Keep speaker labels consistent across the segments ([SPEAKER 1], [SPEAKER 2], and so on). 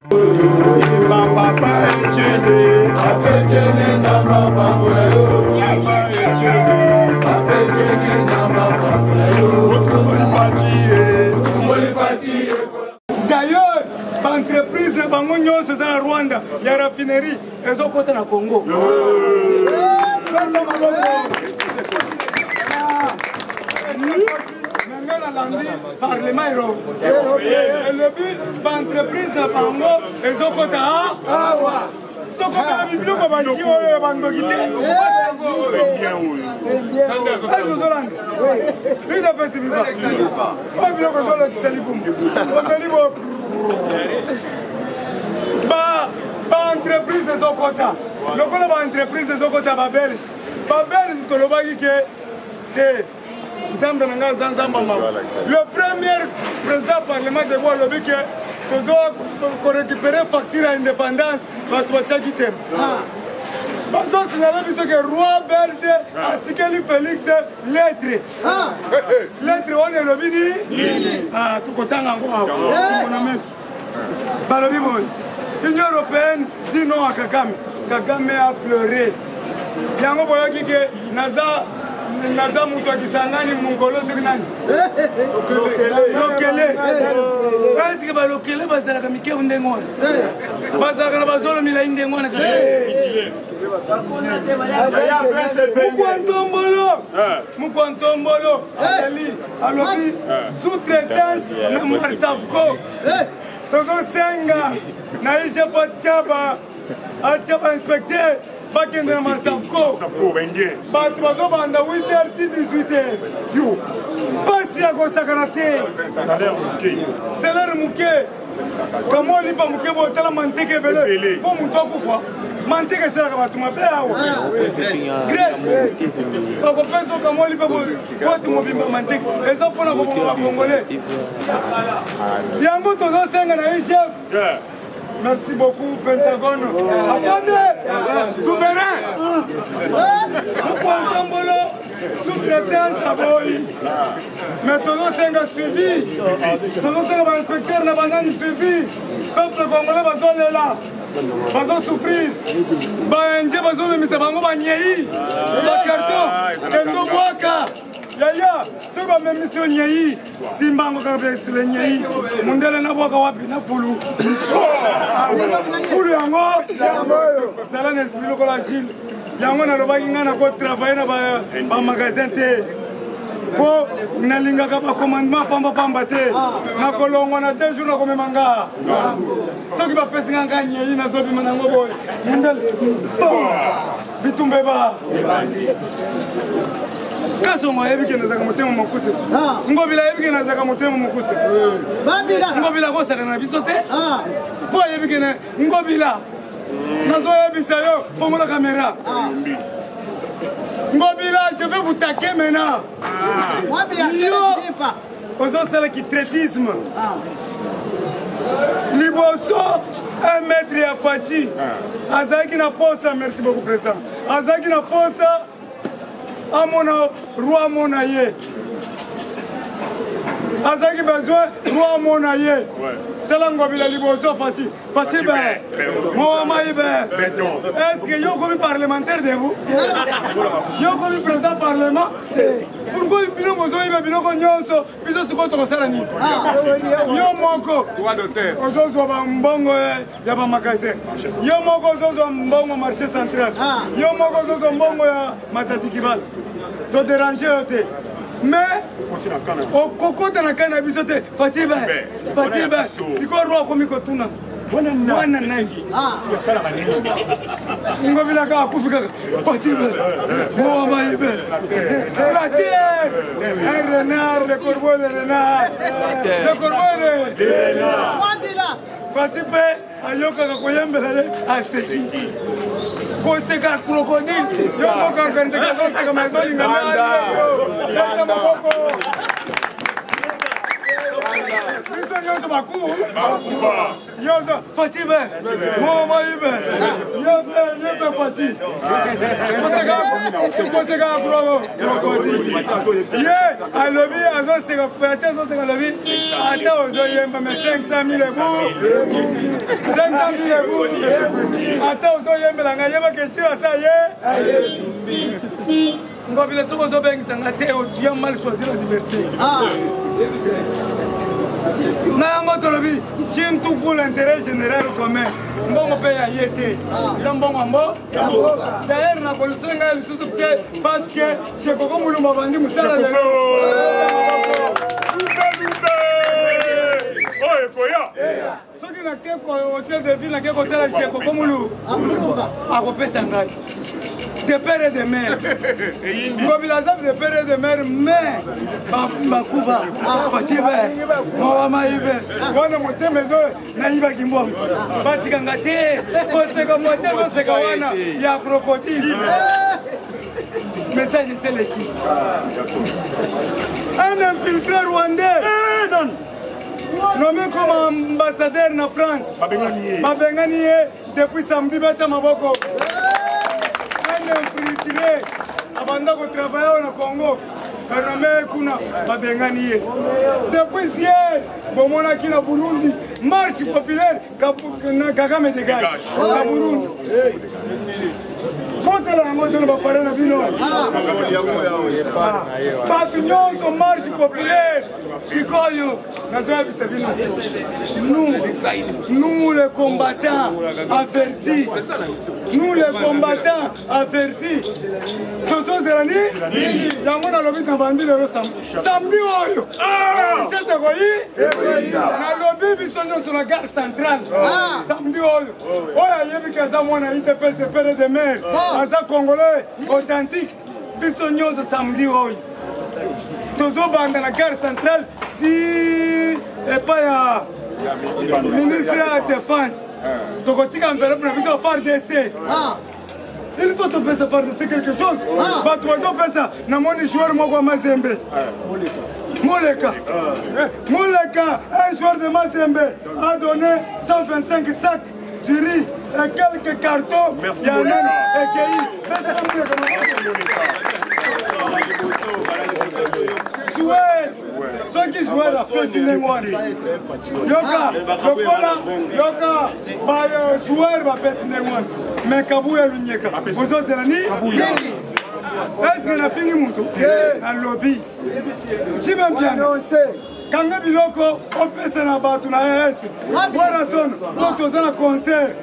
[SPEAKER 1] D'ailleurs, l'entreprise de Bangonyo, c'est en Rwanda, il y a raffinerie, elles ont côté dans le Congo. Parlement européen. Et le but de l'entreprise de Bango, elles ont côté à entreprise de Zokota. Le coup de entreprise de Zokota Babel. Babel, c'est le bagage qui est le premier président parlement de Bois lobby qui a récupéré facture à indépendance par Touachakite. Parce que c'est le roi belge article Félix lettre. Lettre on est lobby dit ah tout content encore. L'Union européenne dit non à Kagame. Kagame a pleuré. Yango boyoki ke naza mutu akisangani mongolo soki nani lokele esike balokele bazalaka mikebu ndenge wana bazalaka na bazolo milai ndenge wana mukwantombolo ali alobi sous-traitance na Marsavco tozosenga na IGF atiaba inspecteur bakende na Marsavco bato bazobanda 8h ti 18h pasi ya kosakana te salaire muke kama olipa muke botala manteke ebele mpo moto akufa manteke esalaka bato mabe awa grese bakopesa kama olipa boti mobimba manteke eza mpona koboma bakongole yango tozosenga na IGF. Merci beaucoup, Pentagone. Attendez, souverain. Pourquoi sous-traitance à Boy? Mais tout le monde a suivi. Tout le monde a inspecteur n'a pas suivi. Peuple congolais va aller là. Va souffrir. Va indien va souffrir, mais c'est pas moi qui va carton. Kendo Boaka. Yaya, c'est pas même mission Nyai. Simbango Kabes le Nyai. Mundele na Boaka wapi na Fulu. Fulu yango. Sala n'esprit le la Gilles. Yango na loba kinga na ko travailler na ba magasin te. Po na linga ka ba commandement pamba te. Na kolongo na 2 jours na ko memanga. So ki ba pesinga nganye na zobi manango boy. Mundele. Bitumbe ba. Kasongo yebike nazaka motema mokuse. Ngobila yebike nazaka motema mokuse. Ngobila ko saka na biso te. Po yebike na ngobila. Nazo yebisa yo fongo la caméra. Ngobila, je vais vous taquer maintenant. Ozo sala ki traitisme. Liboso 1 mètre ya Fati. Azaki na posa, merci beaucoup président. Azaki na posa amona roi monaye. Azaki besoin roi monaye. Telango bila liboso Fati. Fati ben. Moi maïbe. Est-ce que yo comme parlementaire de vous? Yo comme président parlement? Pourquoi bino bozo ibe bino ko nyonso biso siko to sala ni? Yo moko. Droit d'auteur. Ozozo ba mbongo ya ba magasin. Yo moko ozozo mbongo marché central. Yo moko ozozo mbongo ya Matadi Kibal. To déranger ote. Mais au coco de la cannabis, Fatiba, c'est quoi roi comme Kotuna? Wana nangi. Ngobila ka kufika Fatiba. Moi maïbe. La terre. Un renard, le corbeau, le renard. Le corbeau, le renard. Fatiba, ayoka kakoyembele aseki. Koseka crocodile. Yoko kakanzeka zote kama zoli ngana. Biso nyoso baku. Yoso Fatibe. Mama ibe. Yebe Fati. Koseka crocodile. Ye, alobi azo seka fete azo seka lobi. Ata ozo yemba me 500,000 euros. ata ozoyembela ngai yeba question asa ye ngobile soko ozobengisanga te tu as mal choisi l'adversaire na yango tolobi tient tout pour l'intérêt général commun mbongo mpe ya ye te eza mbongo mbo d'ailleurs na kolisa ngai lisusu te parce que sekoko mulumba bandi mosala lelo soki nake hotel de ville nake kotala sekoko mulu akopesa ngai de père et de mère ngobila aza de père et de mère mais bakuba fatibe mawa mayibe wana motema ezo nayibaki mbongo batikanga te koseka mote koseka wana ya crocodile message c'est l'équipe un infiltré rwandais nommé comme ambassadeur na France babengani ye depuis samedi beta maboko infiltré abanda kotravailler na Congo barame kuna babengani ye depuis hier bomonaki na Burundi marche populaire na Kagame dégage na Burundi kotala yango tolo bapare na bino basi nyonso marche populaire sikoyo nazoyebisa bino nous les combattants avertis nous les combattants avertis tozozelani yango nalobi na bandi lelo samedi oyo chese koyi nalobi biso nyonso na gare centrale samedi oyo oyo ayebiki aza mwana ITPS de pere de mer aza congolais authentique biso nyonso samedi oyo tozobanda na gare centrale ti epai ya ministre ya défense tokotika enveloppe na biso FARDC il faut topesa FARDC quelque chose bato bazopesa namoni joueur moko ya Mazembe Moleka un joueur de Mazembe a donné 125 sacs du riz et quelques cartons ya nani joueur soki joueur apesi ndenge wana yoka lokola yoka joueur bapesi ndenge wana me kabuya lunyeka bozozela ni eske nafingi mutu nalobi cibempiano kanga biloko opesa na bato na ES wana sono otoza na concert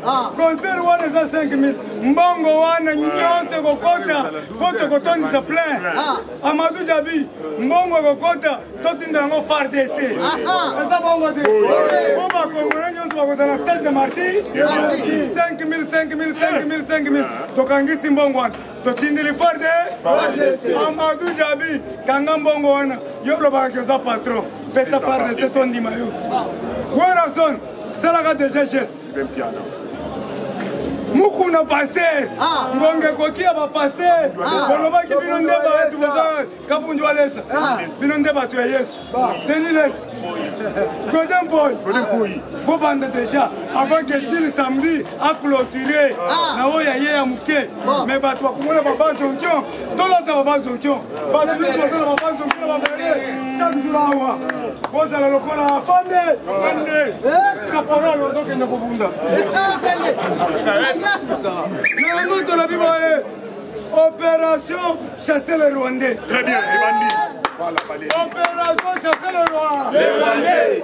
[SPEAKER 1] wana eza 5000 mbongo wana nyonso kokota po tokotondisa plein Amadou Diaby mbongo kokota totindela yango FARDC eza bongo te po bakongole nyonso bakoza na stade de Marty 5000 tokangisi mbongo wana totindeli FARDC Amadou Diaby kanga mbongo wana yo lobakaki oza patron pesa FARDC tondima yo wana son salaka déjà geste mukuna paster ngonge kokia ba paster kolobaki bino nde bato baza kabunju walesa bino nde bato ya Yesu deniles Golden Boy bobanda déjà avant que Chili samedi a clôturé na oya ye ya muke mais bato bakomona baba zonkion tolata baba zonkion bato biso bazala baba zonkion babere chaque jour awa bozala lokola fande caporal ozokende kobunda nango tolobi boye opération chasser les Rwandais. Très bien, les bandits. Opération chasser le roi. Les Rwandais.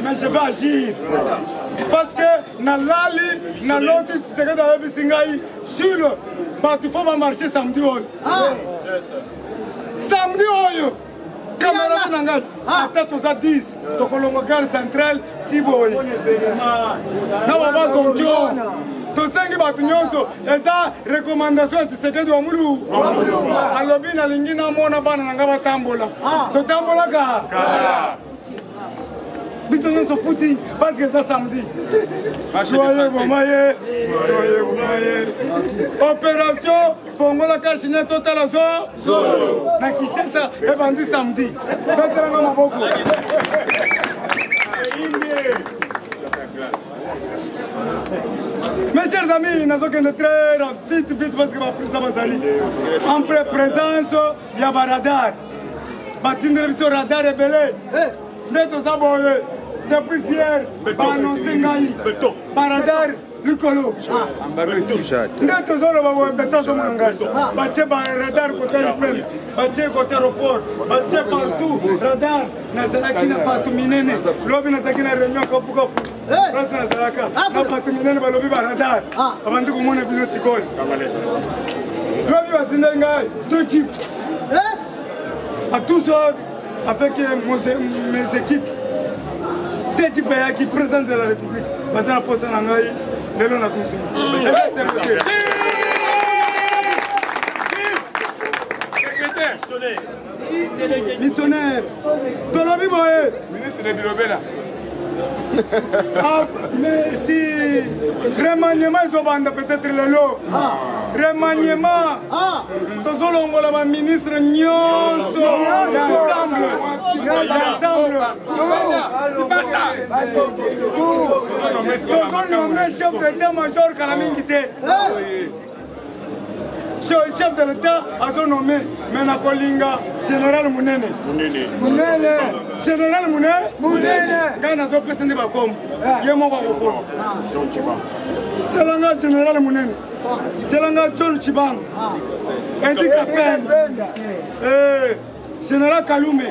[SPEAKER 1] Mais je vais agir. Parce que na lali, na loti, c'est que dans le bisingaï, sur le bateau, il faut marcher samedi. Samedi, camarade nangas, ata toza 10, tokolongo gare centrale, tiboy. Na baba zonkyo. Tosengi batu nyonso, eza recommandation ya Tshisekedi wa mulu. Alobi na lingi na mona bana nanga batambola. Totambola ka. Biso nyonso futi, parce que ça samedi. Soyez bomaye. Opération Fongola Kashine Total Azo. Na Kinshasa evandi samedi. Betranga maboko. Mes chers amis, nous allons très vite parce que ma présence en présence, il y a un radar. Il y a un radar rebelle. Neto Zaboye, depuis hier, annoncé Ngaï, Baradar, Lucolo. Neto Zaboye, Beto Somangaï, Baché Baradar côté Ipel, Baché côté aéroport, Baché partout, radar, Nazaraki n'a pas tout miné, Lobby Nazaki n'a réunion Kapuka. Place Nazaraka, n'a pas tout miné, Lobby Baradar, avant de commander une seconde. Lobby Batinangaï, deux types. À tous avec mes équipes, des types qui présentent de la République. Parce que la poste en Angaï, les gens ont tous. Et ça, c'est le missionnaire. Tolobi Boye. Ministre de Bilobela. Ah, merci. Remaniement, ils ont bandé peut-être le lot. Remaniement. Tous les ministres nyonso. Ensemble. Tous nommé chef d'état-major Kalamingité. Chef de l'État a nommé Menakolinga, général Mounene. Général Mounene. Gana zo président Bakom. Yemo Bakopolo. Tselanga général Mounene. Tselanga John Chibang. Handicapé. Général Kalume.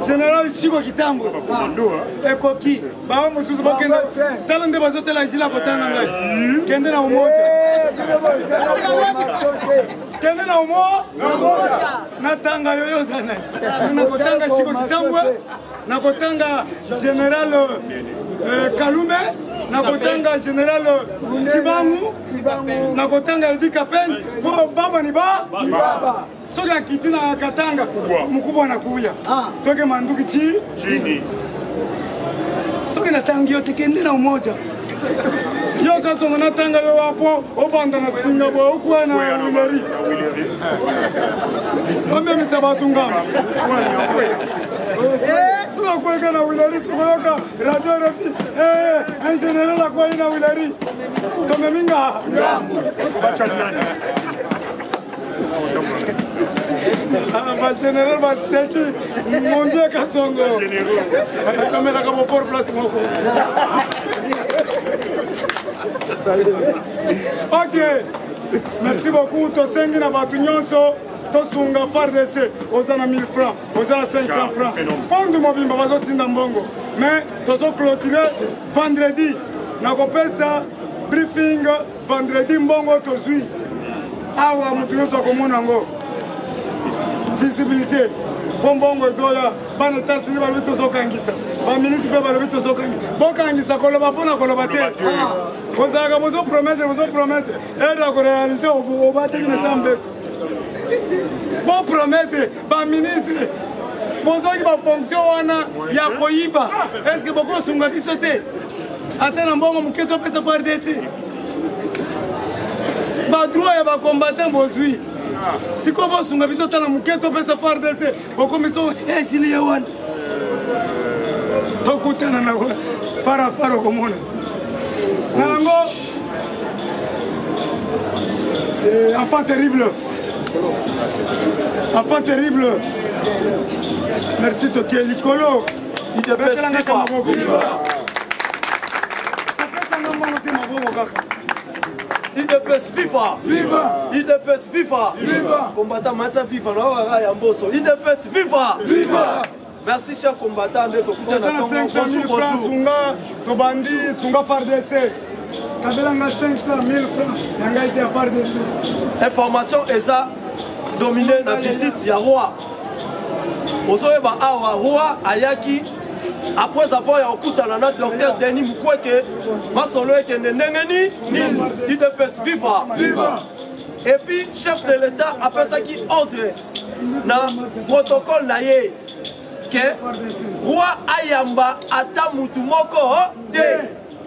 [SPEAKER 1] Général Chico Kitambo. Ekoki. Baba Musuzu Bakenda. Talande bazote la jila kotana ngai. Kende na umoja. Kende na umoja. Natanga yoyo sana. Nakotanga Chico Kitambo. Nakotanga Général Kalume. Nakotanga Général Chibangu. Nakotanga Handicapé. Baba ni baba. Soka kitina katanga mkubwa anakuya toke manduki chini soka natangi yote kende na umoja yo kasonga natanga yo wapo obanda na Singapore ukwa na Willeri ombe misabatunga suka kweka na Willeri suka radio rafi en general kwa ina Willeri tome minga ma général Baseki, mon Dieu Kassongo. Comme la comme fort place moko. Ok. Merci beaucoup. To sengi na batu nyonso, to sunga FARDC, ozana 1000 francs, ozana 500 francs. Pondu mobimba bazotinda mbongo. Mais tozo clôturer vendredi. Nakopesa briefing vendredi mbongo tozui. Awa mutu nyonso akomona ngo. Visibilité. Bombongo zoya, bana tasini balobi tozokangisa. Ba ministre pe balobi tozokangisa. Bokangisa koloba pona koloba te. Kozaka bozo promettre. Eda ko réaliser au bateki na sambeto. Bon promettre ba ministre. Bozo ki ba fonction wana ya koyiba. Est-ce que boko sunga biso te? Atena mbongo muketo pesa FARDC. Ba droit ya ba combattant bozui. Si quoi vous avez besoin de muketo pesa FARDC, vous commettez un chili yawan. Tokuta na para komona. Nango. Enfant terrible. Enfant terrible. Merci Toké Nicolo. Il devait être là. IDPS FIFA! Viva! IDPS FIFA! Viva! Combattant Matza FIFA, IDPS FIFA! Viva! Merci chers combattants de Tokuta na Tongo. 500 000 francs, Sunga, Tobandi, Sunga FARDC. Kabelanga 500 000 francs, Yanga été à FARDC. Information ESA dominée la visite ya Roi. Ozoeba Awa, Roi Ayaki. Après avoir écouté le docteur Denis Mukwege, Masolo et Nengeni, IDPS Viva. Et puis, chef de l'État, après ça, qui ordre dans le protocole naïe que Roi Ayamba Ata Mutumoko de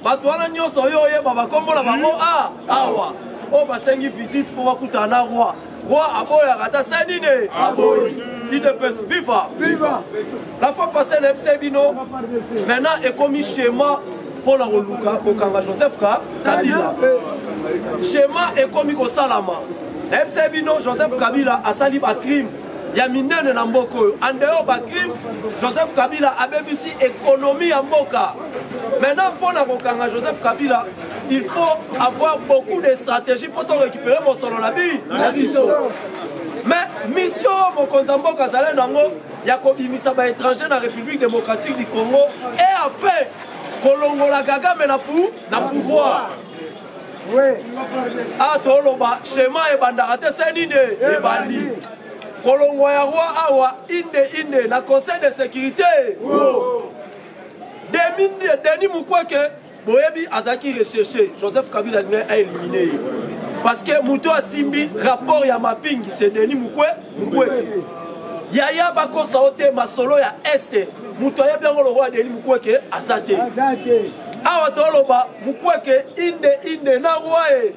[SPEAKER 1] Batouana Nyoso Yoye Baba Kombo la Bango Awa. On va faire une visite pour écouter un roi. Roi Aboya Rata Sanine. IDPS Viva. La fois passée, l'FC Bino, maintenant est commis schéma pour la Roluka, pour Kanga Joseph Kabila. Schéma est commis au Salama. L'FC Bino, Joseph Kabila a sali un crime.
[SPEAKER 2] ya minene na mboka oyo andeo bacrime Joseph Kabila abebisi économie ya mboka. Maintenant mpona kokanga Joseph Kabila il faut avoir beaucoup de stratégies pour récupérer mon solo la biso. Mais mission mokonzi ya mboka azali nango ya kobimisa ba étranger na République démocratique du Congo et enfin kolongola Kagame na pouvoir.
[SPEAKER 1] Oui.
[SPEAKER 2] Ah toloba schéma ebandaka te se nini ebandi. Kolongo ya roi awa inde na conseil de sécurité. Denis Mukwege boyebi azaki recherché Joseph Kabila a éliminé. Parce que Mouto a simbi rapport ya mapping c'est Denis Mukwege. Yaya bako saote masolo ya este. Mouto ya bien le roi Denis Mukwege azate. Awa toloba Mukwege inde na roi e.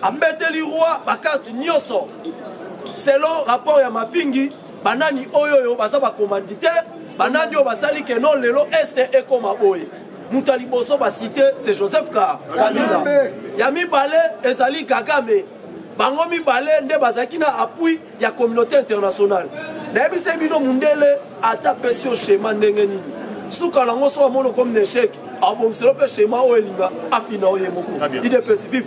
[SPEAKER 2] Ambeteli roi bakati nyoso. Selon rapport ya mappingi banani oyoyo baza ba commanditaire banani o basali ke non lelo este ekoma boye. Muta liboso ba cité c'est Joseph Kabila. Ya mibale ezali Kagame. Bango mibale nde bazaki na appui ya communauté internationale. Na ebise bino mundele ata pesio schéma ndenge nini. Suka nango so amono comme échec. Abon c'est le schéma o elinga afina o yemoko. Il est pacifique.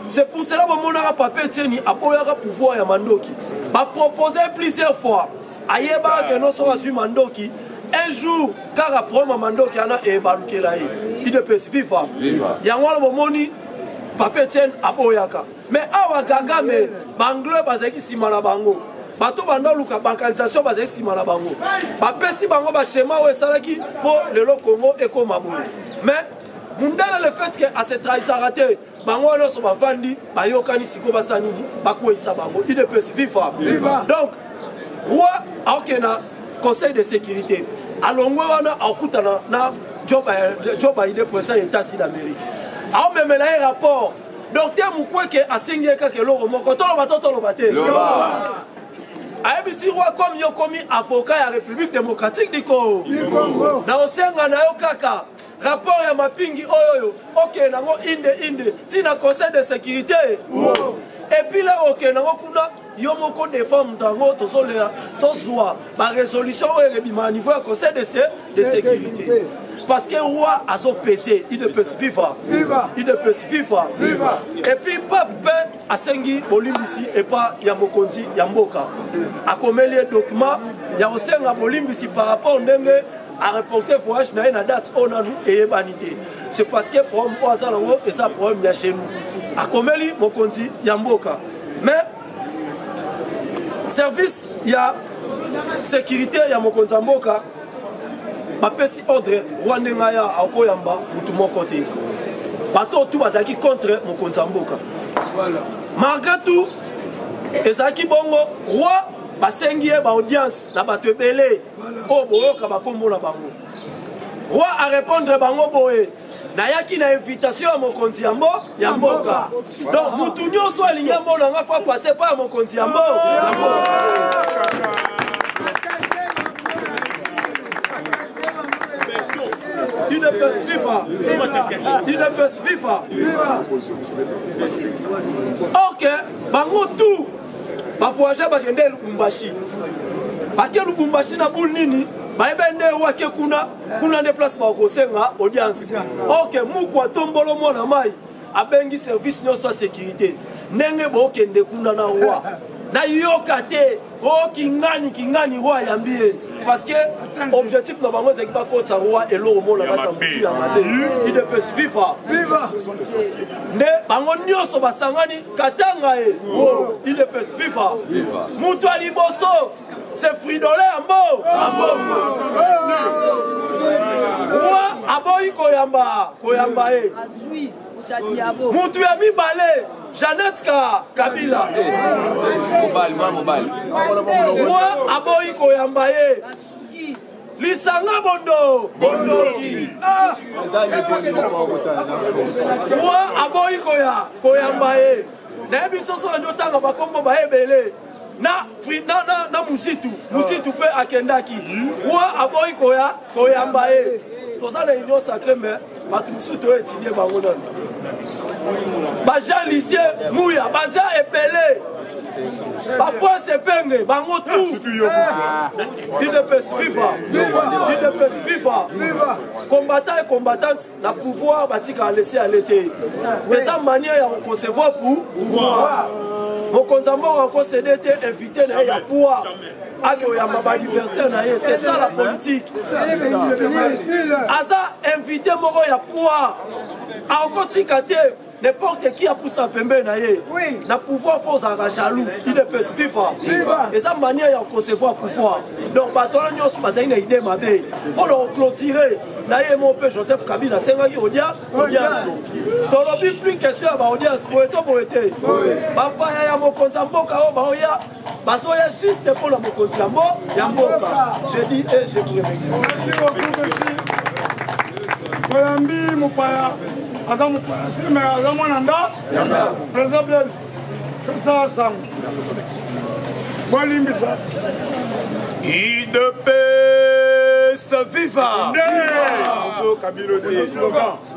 [SPEAKER 2] C'est pour cela que mon papa tieni apoyaka pouvoir ya Mandoki. Ba proposer plusieurs fois. Ayeba que non so asu Mandoki. Un jour, car après Mandoki ana e balukela ye. Il est pacifique. Yango le momoni papa tieni apoyaka. Mais awa Kagame banglo bazaki simana bango. Bato banda luka bankalisation bazaki simana bango. Bapesi bango ba schéma o esalaki pour le Congo ekoma boye. Mais mundala le fait que à cette trahison raté bango no so bafandi bayokani siko basanini bakoisa bango il est pacifique. Donc roi aokena conseil de sécurité alongwe wana akutana na Joe Biden président États Unis d'Amérique. Ao memela un rapport docteur Mukwege asengeka ke loro moko tolo baté. ABC roi comme yo komi avocat ya République démocratique du Congo. Na osenga na yo kaka rapport ya mapingi oyoyo ok nango inde tina conseil de sécurité. Et puis là ok nango kuna yo moko défendre dango tozolera tozwa ba résolution o rebima niveau ya conseil de sécurité. Parce que roi a son PC, il ne peut se vivre. Il ne peut se vivre. Et puis pape a sengi bolimbisi et pas Yamokondi Yamboka. A comme les documents, il y a aussi un bolimbisi par rapport au ndenge à reporter voyage na une date on a nous et banité. C'est parce que pour moi ça lango et ça problème y a chez nous. A comme les Mokondi Yamboka. Mais service il y a sécurité il y a Mokondi Yamboka. Bapesi ordre Rwanda ngaya akoyamba mutu moko te. Bato tout bazaki contre mokonzi mboka. Voilà. Malgré tout ezaki bongo roi basengi ba audience na bato ebele. O boyoka bakombo na bango. Roi a répondre bango boye. Na yaki na invitation à mokonzi ya mboka. Donc mutu nyonso alingi mona nga fa passer par mokonzi ya mboka. Il ne peut se vivre. Il ne peut se vivre. Ok, bango tout. Ba voyager ba kende Lubumbashi. Ba ke Lubumbashi na bul nini? Ba ebende wake kuna ne place ba kosenga audience. Ok, mukwa tombolo mona mai. Abengi service nyonso sécurité. Nenge bo kende kuna na roi. Na yoka te. O kingani roi yambie. Parce que l'objectif de bango c'est pas contre roi et l'eau monde la battu ya made. Il ne peut vivre. Ne bango nyonso basangani katanga e. Il ne peut vivre. Mutu aliboso c'est fridolé ambo. Roi aboyi koyamba e. Mutu ya mibale Jeannette Kabila. Mobile. Roi aboyi koyamba ye. Lisanga bondoki. Roi aboyi koyamba ye. Na biso so ndotanga bakombo ba ebele. Na musitu pe akendaki. Roi aboyi koyamba ye. Toza na union sacrée mais batu musuto étudier bango non. Baja lycée Mouya, baza epelé. Papa Sepenge, bango tout. UDPS viva. UDPS viva. Combattant et combattante, la pouvoir batika a laissé à l'été. Mais sa manière à concevoir pour pouvoir. Mon contambo a concédé invité à pouvoir. C'est ça la politique. Aza invité moro ya pouvoir. A kotikate n'importe qui a poussé à pembe na ye. Na pouvoir force à jaloux. Il ne peut vivre. Et sa manière de concevoir pouvoir. Donc batona nyos baza une idée mabe. Faut le clôturer. Na ye mon père Joseph Kabila sengaki audience. Dans le but plus question à audience boeto boete. Papa ya mon konzamboka o baoya. Basoya juste pour la mokonzambo ya mboka. Je dis et je vous remercie.
[SPEAKER 1] Merci beaucoup monsieur. Kolambi Mupaya. Azam mais Azam Nanda. Président bien. Ça ça. Bolimbi ça.
[SPEAKER 3] UDPS viva! Kabilo de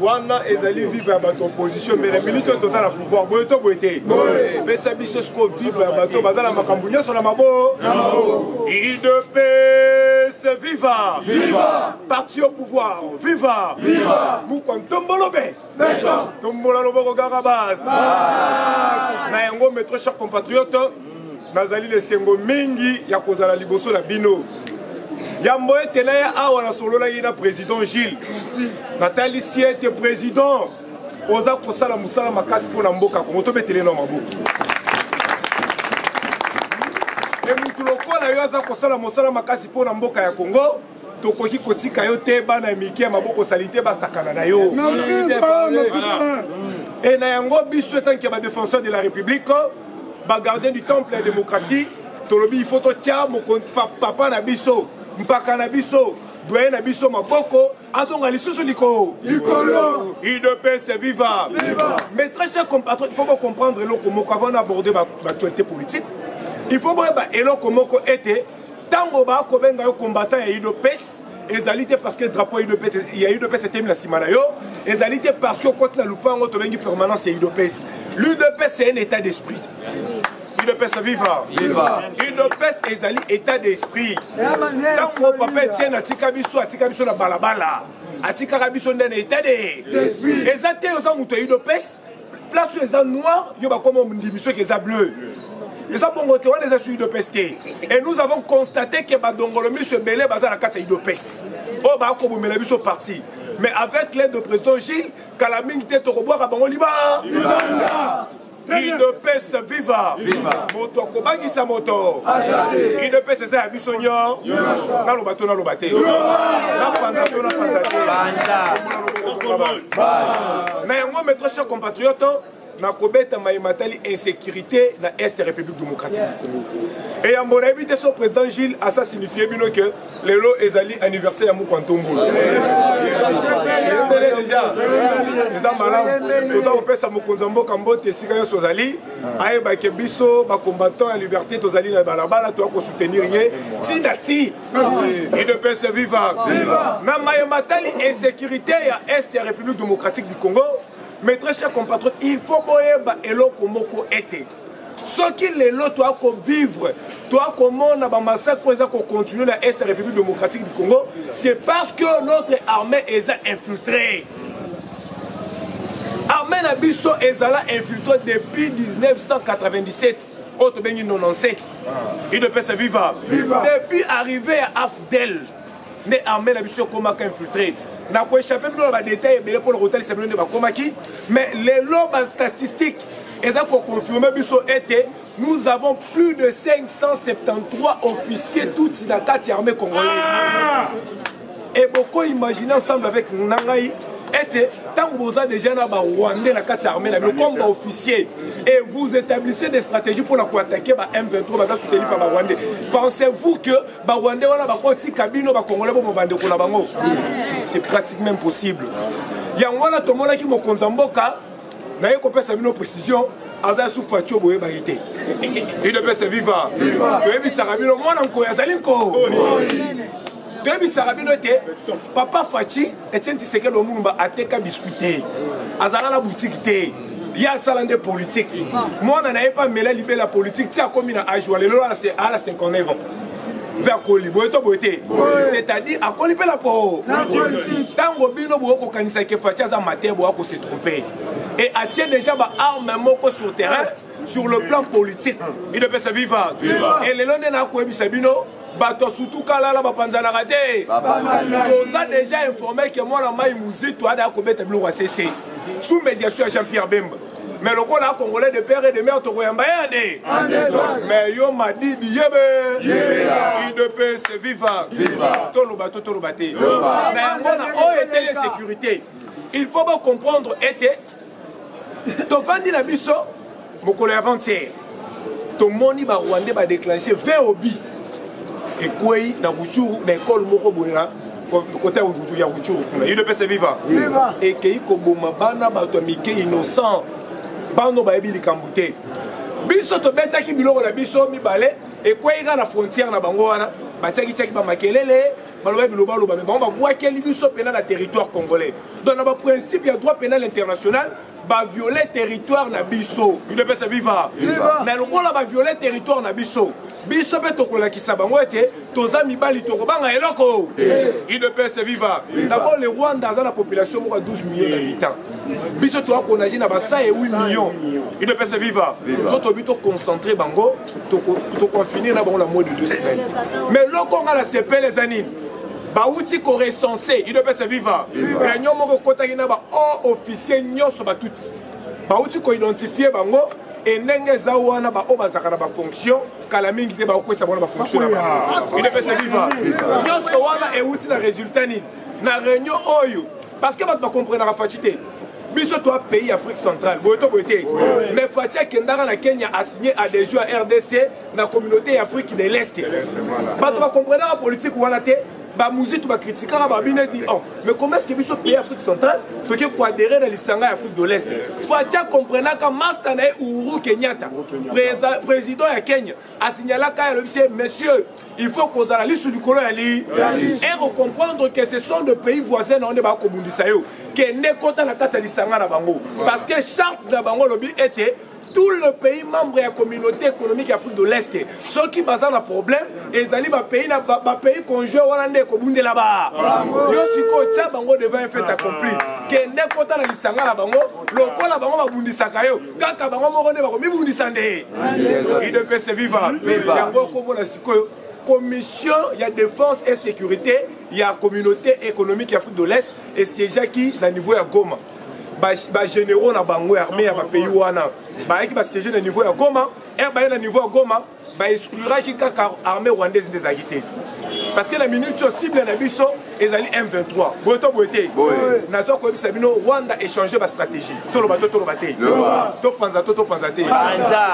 [SPEAKER 3] Wana ezali viva bato opposition mais les militaires sont dans le pouvoir. Boyeto boyete. Mais ça biso sko viva bato bazala makambunya sur la mabo. UDPS viva! Viva! Parti au pouvoir. Viva! Viva! Moukantombolobe. Tombola loboko garabaz. Na yango mes très chers compatriotes. Nazali le sengo mingi ya kozala liboso na bino. Yambo ete na ya awa na solo na yina président Gilles. Nathalie siete président. Oza kosala musala makasi pona mboka Kongo to betele na maboko. E mutu lokola yo aza kosala musala makasi pona mboka ya Kongo. Tokoki kotika yo te bana miki ya maboko salite basakana na yo. Et na yango biso etanke ba défenseur de la République. Gardien du temple de la démocratie, Tolobi, il faut que tu papa Nabiso, Mpaka Nabiso, doyen Nabiso, Maboko, Azonga Lisusu Liko, UDPS viva. Mais très chers compatriotes, il faut comprendre comment avant d'aborder l'actualité politique. Il faut voir comment était, tango ba kobenga yo combattant ya UDPS, ezalité parce que le drapeau UDPS, il y a UDPS était mis la Simanayo, ezalité parce que quand la lupango tobengi permanence c'est UDPS. L'UDPS c'est un état d'esprit. UDPS viva. UDPS ezali état d'esprit. Tant mon papa tient atika biso na balabala. Atika biso na état d'esprit. Ezate oza muto UDPS, place où les noirs, yo ba comme ndibiso qui est bleu. Les abongote on les a sur UDPS. Et nous avons constaté que badongolo monsieur Belé bazala kata UDPS. Oh ba ko bomela biso parti. Mais avec l'aide du président Gilles, Kalaming tête au reboire à Bango Liba. UDPS viva. Moto Kobagi sa moto. UDPS c'est ça, Visonyo. Na lo bateau, na lo bateau. Na panzato, na panzato. Mais moi, mes très chers compatriotes, na kobeta maimatali insécurité na Est République démocratique du Congo. Et à mon avis, son président Gilles a ça signifié que le lot ezali anniversaire ya Moukantombo. Déjà, les amalams, nous avons fait ça Mokonzambo Kambote Sikayo Sozali, aye ba kebiso ba combattant à liberté tozali na balabala to ko soutenir ye. Tinati. Et de paix viva. Na maimatali insécurité ya Est République démocratique du Congo. Mes très chers compatriotes, il faut que eloko moko ete. Ce qui les lots doit vivre, toi comment on a un massacre qu'on continue dans l'Est République démocratique du Congo, c'est parce que notre armée est infiltrée. L'armée Nabiso est infiltrée depuis 1997. Autre ben 97. Il ne peut se vivre. Depuis arriver à Afdel, l'armée Nabiso comment infiltrée. N'a pas échappé dans les détails pour le hôtel c'est de Bakomaki, mais les lots statistiques et ça qu'on confirme nous avons plus de 573 officiers tout dans la armée congolaise. Et beaucoup imaginent ensemble avec Nangaï tant que vous avez déjà dans Rwanda la carte armée comme officier et vous établissez des stratégies pour attaquer M23 soutenu par Rwanda. Pensez-vous que Rwanda c'est pratiquement impossible. Il y a un tout le monde qui m'a konzamboka na yeko pesa bino précision aza sous facho boye baité. Il de pesa viva. Toyebi sarabino mwana nko yazali nko. Toyebi sarabino te papa Fachi Etienne Tshisekedi Lumumba ateka biscuité. Azala la boutique te. il y a ça des politiques. Moi, on n'avait pas mêlé la politique. Tu as commis à jouer à la 59 ans. Vers Koli, c'est-à-dire à Koli la peau. Tant que Bino Boko Kanisa qui fait ça matin, Boko s'est trompé. Et a tient déjà arme sur le terrain, sur le plan politique. Il ne peut se vivre. Et les Londres n'a pas Sabino. Bato surtout Kalala Bapanzana raté. Vous a déjà informé que moi la maille musique toi da commettre blou CC sous médiation Jean-Pierre Bemba. Mais le Congolais congolais de père et de mère to koyamba yane. Mais yo m'a dit yebe. Il ne peut se vivre. Tolo bato tolo baté. Mais on a été les sécurité. Il faut bien comprendre était to vandi la biso mon collègue avant-hier. To moni ba Rwandais ba déclencher VOB. Et quoi, dans l'école, côté où il y a il ne peut se vivre. Et qu'il y a innocent. Bando ba ebi likambute. Biso to beta ki biloko na biso mi balé et quoi il y a la frontière na bango wana. Ba tchaki tchaki ba makelele, ba loba biloba loba mais ba kwa keli biso pénal na territoire congolais. Donc na ba principe ya droit pénal international ba violer territoire na biso. Il ne peut se vivre. Mais le rôle ba violer territoire na biso. Biso pe tokola kisabango ete toza mibali tokobanga eloko. Il ne peut se vivre. D'abord le Rwanda a la population de 12 millions d'habitants. Biso to ko naji na ba 8 millions. Il ne peut se vivre. Soto bito concentré bango to confiner na bango la moins de 2 semaines. Mais loko nga la CP les anines. Ba outi ko recensé, il ne peut se vivre. Réunion moko kotaki na ba officier nyoso ba tout. Ba outi ko identifier bango et ndenge za wana ba obazaka na ba fonction kala mingi te ba okwesa bona ba fonction na ba il ne peut se vivre nyoso wana e outi na résultat ni na réunion oyo parce que ba comprendre la fatité biso to pays Afrique centrale boto boté mais fatia kendara na Kenya a signé adhésion à RDC na communauté Afrique de l'Est ba to comprendre la politique wana te ba musique ba critiquer ba bine dit oh mais comment est-ce que biso pays Afrique centrale to ke ko adhérer na lisanga Afrique de l'Est fatia comprendre que Master na Uhuru Kenyatta président ya Kenya a signalé ka le monsieur il faut qu'on a la liste du colon et comprendre que ce sont des pays voisins on est ba komundisa yo que ne kota na kata lisanga na bango parce que charte de bango lobby était tout le pays membre de la communauté économique Afrique de l'Est ceux qui basent un problème et ils allaient pays conjoint hollandais kobunde là-bas yo siko tcha bango devant un fait accompli que ne kota na lisanga na bango lokola bango babundisaka yo kaka bango moko ne bako mibundisa nde il devait se vivre yango komona siko commission il y a défense et sécurité il y a communauté économique Afrique de l'Est et c'est déjà qui dans niveau ya Goma ba généraux na bango armée ya ba pays wana ba qui ba siéger na niveau ya Goma et ba na niveau ya Goma ba exclura qui kaka armée rwandaise des agité parce que la minute cible na biso ezali M23 boto boté nazo ko bisa bino Rwanda échanger ba stratégie to lo bato to panza te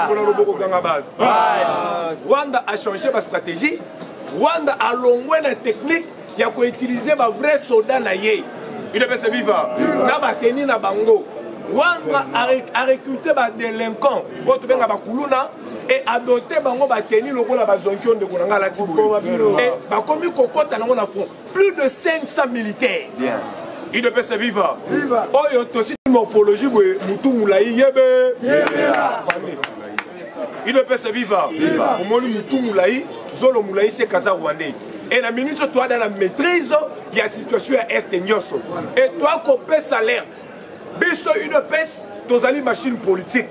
[SPEAKER 3] pour le roboko ganga base Rwanda a changé ba stratégie Rwanda a longwe na technique ya ko utiliser ba vrai soldat na ye il peut se vivre na ba teni na bango Rwanda a recruté ba délinquants boto benga ba kuluna et adopté bango ba teni lokola ba zonkion de konanga la tibo et ba komi kokota nango na front plus de 500 militaires il ne peut se vivre oyo tosi morphologie boye mutu mulai yebe il ne peut se vivre au moni mutu mulai zolo mulai c'est kaza rwandais et la minute toi dans la maîtrise il y a situation à est nyoso et toi qu'on pèse alerte biso une pèse dans une machine politique.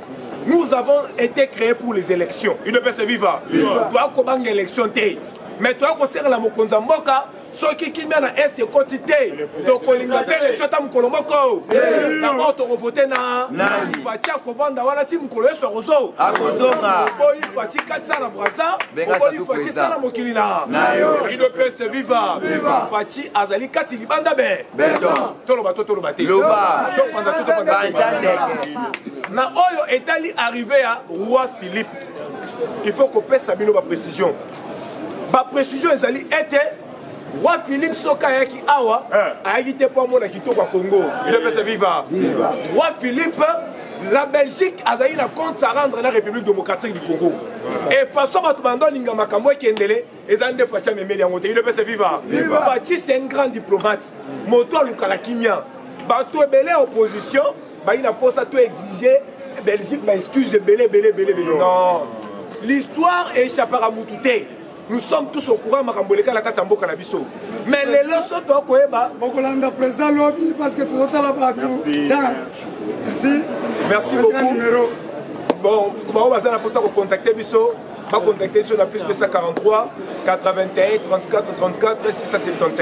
[SPEAKER 3] Nous avons été créés pour les élections. Il ne peut se vivre. Toi, comment élection t'es? Mais toi, qu'on sert la Mokonza Mboka, ceux qui mettent à est quantité. Donc, on les appelle les Sotam Kolomoko. D'abord, on va voter na. Fatia Kovanda, voilà, Tim Kolo, sur Rozo. A Kozonga. Il Fatia Katsa na Braza. Il Fatia Sana Mokilina. Il ne peut se vivre. Fatia Azali Kati Libandabe. Tolobate. Loba. Na Oyo est allé arriver à Roi Philippe. Il faut qu'on pèse Sabino ma précision. Ma précision était Roi Philippe Sokayaki Awa a été pour moi qui tourne à Congo. Il ne peut se vivre. Roi Philippe, la Belgique a eu la compte à rendre à la République démocratique du Congo. Et façon à tout le monde, qui est ndélé, et dans des Fatia Méméliangote. Il ne peut se vivre. Fatia, c'est un grand diplomate. Moto Lukala Kimia. Bato est belé opposition. Il a posé à tout exiger Belgique m'excuse, belé. Non. L'histoire est échappée à Moutouté. Nous sommes tous au courant, Maramboleka, la Katambo, Canabiso. Mais les leçons de Koeba.
[SPEAKER 1] Mokolanda président lobby parce que tout est là-bas. Merci.
[SPEAKER 3] Merci beaucoup. Bon, on va contacter Bisso. On va contacter sur la plus que 143 81 34 34 671.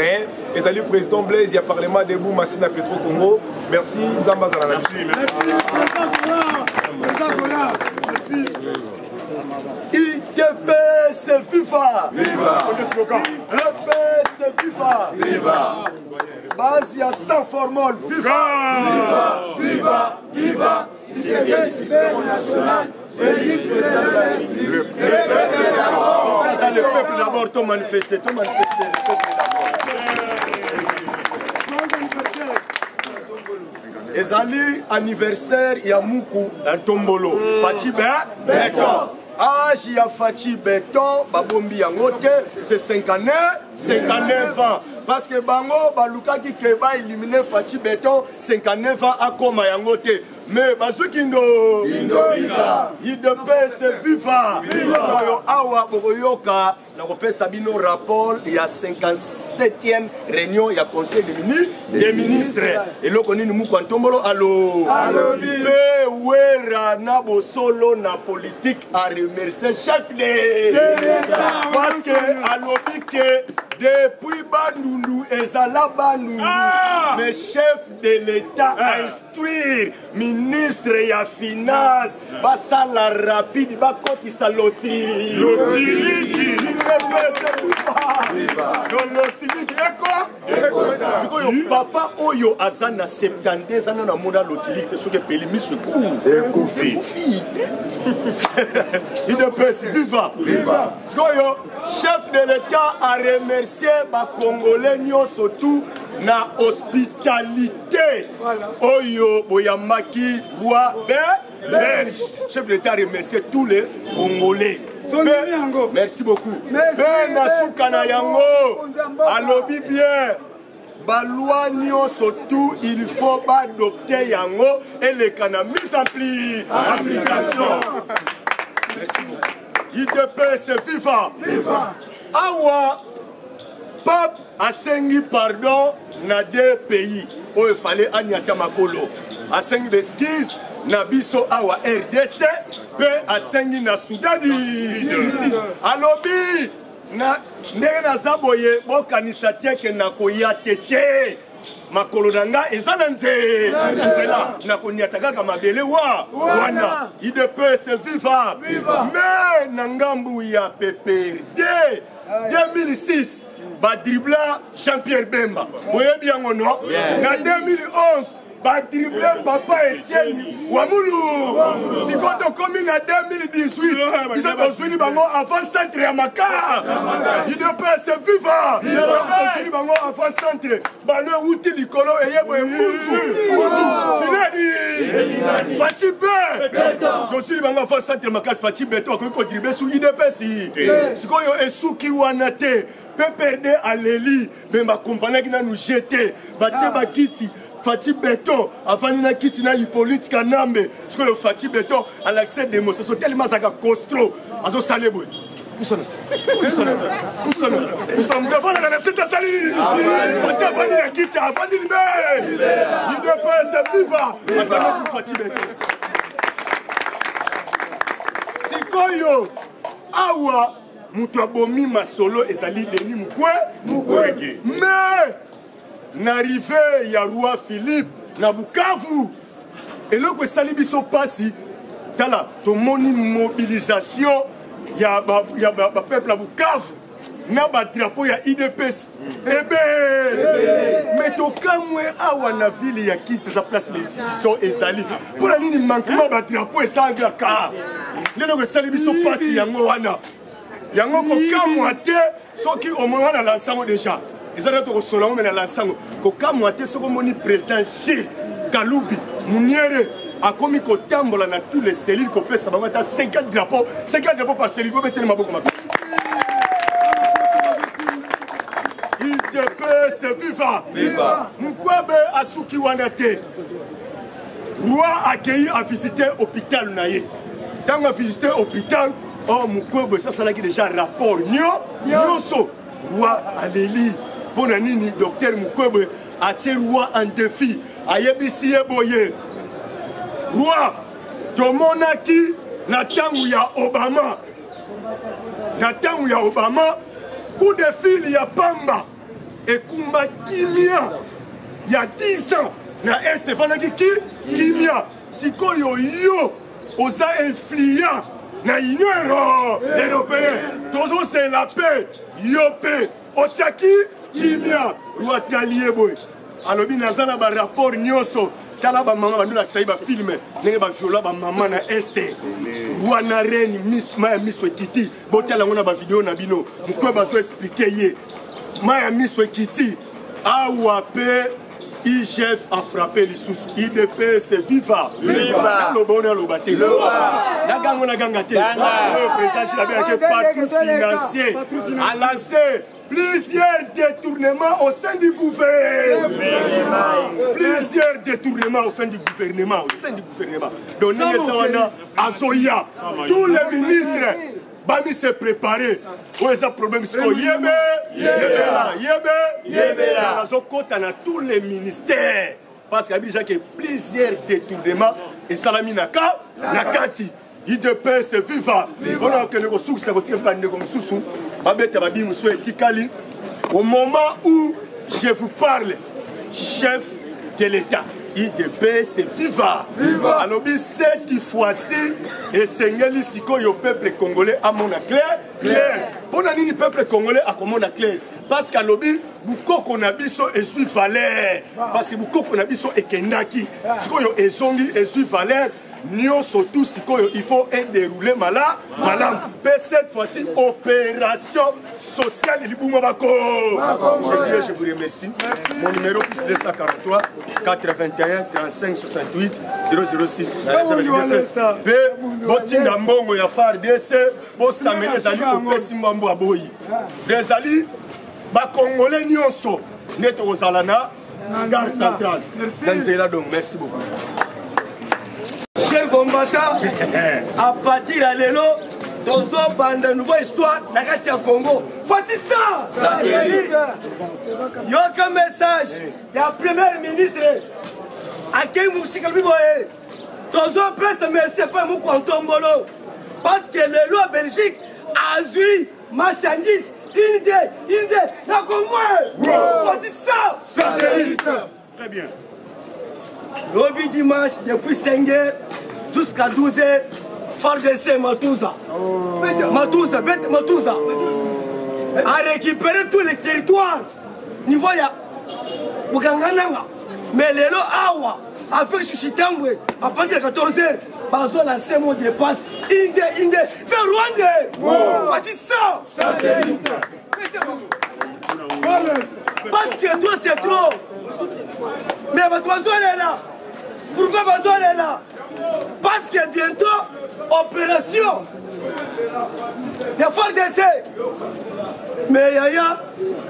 [SPEAKER 3] Les alliés président Blaise, il y a Parlement debout, Massina Petro Congo. Merci, Nzamba Zalana.
[SPEAKER 1] Merci.
[SPEAKER 2] ITPS FIFA. Viva. ITPS FIFA. Viva. Base ya sans formol. FIFA. Viva. Viva. Système national. Le peuple d'abord, tout manifester, le peuple d'abord. Ezali anniversaire ya Moukou en Tombolo. Fati Beton. Âge ya Fati Beton, babombi yango te, c'est 59 ans. Parce que Bango, Baluka qui keba éliminé Fati Beton, 59 ans à Koma yango te. Mais Basukindo, IDPS FIFA, Awa Boroyoka, la Sabino rapport, il y a 57e réunion, il y a conseil des ministres. Et là, on est nous Tombolo, allo. Wera Nabo Solo, na politique à remercier chef de. Parce que, allo, depuis Bandundu et Zala Bandundu, le chef de l'État a instruit ministre et la finance, basa la rapide, bakoti saloti. Lotiliki. Lotiliki. Papa Oyo Azana 72 ans na mona Lotiliki, parce que Pelimi se couvre. Koufi. Il ne peut se vivre. Chef de l'État a remercié les Congolais surtout na hospitalité. Oyo Boyamaki Roi Belge. Chef de l'État a remercié tous les Congolais. Merci beaucoup. Nasukana Yango, alobi bien. Baloi surtout, il faut adopter Yango et les canaux mis en application. Merci beaucoup. IDPS FIFA. Awa, Pape a sengi pardon na deux pays où il fallait Anyata Makolo. A sengi d'esquisse na biso awa RDC pe a sengi na Soudani. Alobi na ndenge na zaboye bokanisa teke na koya tete. Makolo nanga ezala nzela na konyata kaka mabele wana IDPS FIFA mais na ngambu ya PPRD 2006 badribla Jean-Pierre Bemba boyebi yango no na 2011 badribla Papa Etienne Wamulu sikoto komi na 2018 ils ont suivi bango avant centre ya Maka IDPS FIFA suivi bango avant centre bano uti likolo eyebo emutu finali Fati Beton suivi bango avant centre Maka Fati Beton ko dribler sous IDPS sikoyo esuki wana te PPRD aleli mais ma compagnie qui nous jeté batie bakiti Fati Beton, avant de quitter na Hippolyte Kanambe, parce que le Fati Beton a l'accès des mots, c'est tellement ça costro, azo salebo. Poussons devant la nation de Salini. Fati avant de quitter, avant de libérer. Il ne peut se vivre. Attendez pour Fati Beton. Sikoyo, awa, mutuabomi masolo ezali deni mukwe. Mais n'arrivé ya roi Philippe na Bukavu et là que sali biso pasi tala to moni mobilisation ya peuple à Bukavu na ba drapeau ya IDPS mais to kamwe awa na ville ya Kinshasa place l'institution ezali pour la nini manquement ba drapeau esanga ka lelo que sali biso pasi yango wana yango ko kamwa te soki au moins na l'ensemble déjà. Ils ont dit que Solomon est l'ensemble. Quand moi, je suis le président Gilles Kaloubi, Mouniere, a commis qu'au tambour dans tous les cellules qu'on peut savoir, 50 drapeaux par cellule. Vous mettez le mabou comme ça. IDPS viva. Mukwabe Asuki Wanate.
[SPEAKER 4] roi accueilli à visiter l'hôpital naye. Quand on a visité l'hôpital, oh Mukwebe, ça c'est déjà rapport. Nyonso, roi Aléli, bon anini, docteur Mukwebe, a tiré roi en défi. Ayebisi Boye. Roi, Tomonaki, Natangu ya Obama. Natangu ya Obama, coup de fil ya Pamba. Et Kumba Kimia, il y a 10 ans, na Est Fanaki Kimia, Sikoyo yo, osa influent, na Union Européenne, toujours c'est la paix, Yopé, Otiaki Kimia, Roi Talié Boy. Alors, il y a un rapport nyonso, tala ba maman bandu la saïba filme, nenge ba viola ba maman na Est. Roi na reine Miss Maya Miss Wekiti, botala ngona ba vidéo na bino, mukwe ba so expliquer ye. Maya Miss Wekiti, AWAP, IGF a frappé les sous. IDP, c'est viva. Viva. Le bonheur, le bâti. Le Nagango Nagangate. Le président Chilabé avec patron financier a lancé plusieurs détournements au sein du gouvernement. Plusieurs détournements au sein du gouvernement. Donc, nous sommes à Zoya. Tous les ministres. Bami s'est préparé. Où est-ce problème? Yébé, dans tous les ministères. Parce qu'il y a déjà plusieurs détournements. Et Salami Naka, Nakati. IDP, c'est viva. On a que les ressources, c'est votre plan de sous. Au moment où je vous parle, chef de l'État. IDP, c'est viva. Alors, cette fois-ci, et Sengeli Siko, le peuple congolais a mon clair. Pour le peuple congolais a mon clair. Parce qu'à l'objet, beaucoup qu'on a biso et suit valeur. Parce que beaucoup qu'on a biso et kendaki. Siko yo et zongi et suit valeur. Nyon surtout il faut être déroulé malade. Cette fois-ci, opération sociale de Liboumabako. Je vous remercie. Mon numéro plus 243 81 35 68 006. B. Botinga Mbongo ya FARDC. Pour s'amener les alliés au Pessimambo Aboyi. Les alliés, Congolais Nyonso. Neto Rosalana, Gare Centrale. Donc, merci beaucoup.
[SPEAKER 2] Chers combattants, à partir de l'élo, dans une nouvelle histoire, dans le Congo. Faut-il ça? Il y a un message de la première ministre à qui vous avez dit dans un presse, mais ce n'est pas mon Tombolo. Parce que l'élo en Belgique a eu marchandise, Indé, la Congo. Faut-il ça?
[SPEAKER 4] Très bien.
[SPEAKER 2] Lobby dimanche, depuis 5h jusqu'à 12h, FARDC Matouza. Matouza. A récupéré tous les territoires. Niveau ya Ougangananga. Mais les lots Awa, avec Chitambwe, à partir de 14h, Bazo lancé mon dépasse. Indé, vers Rwanda. Fati ça. Parce que toi c'est trop. Mais votre Bazo est là. Pourquoi Bazo est là? Parce que bientôt, opération de FARDC. Mais Yaya,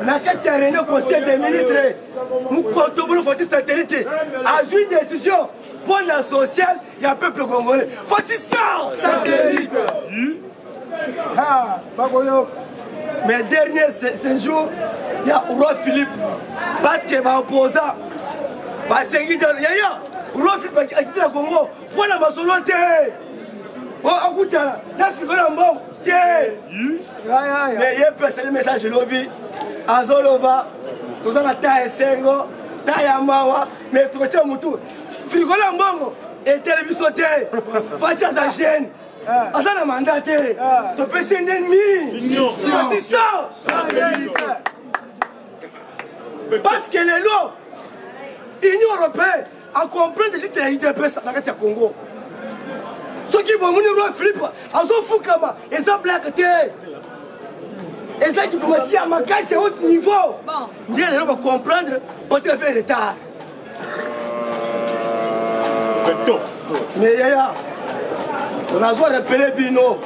[SPEAKER 2] la carte réunion au conseil des ministres, nous comptons pour le satellite, a eu une décision pour la sociale et le peuple congolais. Faut-il ça? Satellite. Mais dernier séjour, il y a Roi Philippe. Parce que ma opposant, Yaya, Roi Philippe a quitté le Congo pour la maçonnerie. Oh, écoute, la figure en bon. Mais il y a un message de lobby. Azoloba, tout ça, la taille Sengo, taille Amawa, mais tu retiens mon tour. Frigo en bon, et télévision, Fatia sa chaîne. Asa la mandaté, tu peux ser un ennemi. C'est ça. Parce que les lois, l'Union européenne, a compris de l'IDP dans le Congo. Ceux qui vont venir au Philippe, ils sont fous comme ils ont blagué. Ils ont diplomatie à ma caisse, c'est haut niveau. Nous devons comprendre, on te fait retard. Mais Yaya, on a besoin d'appeler Bino.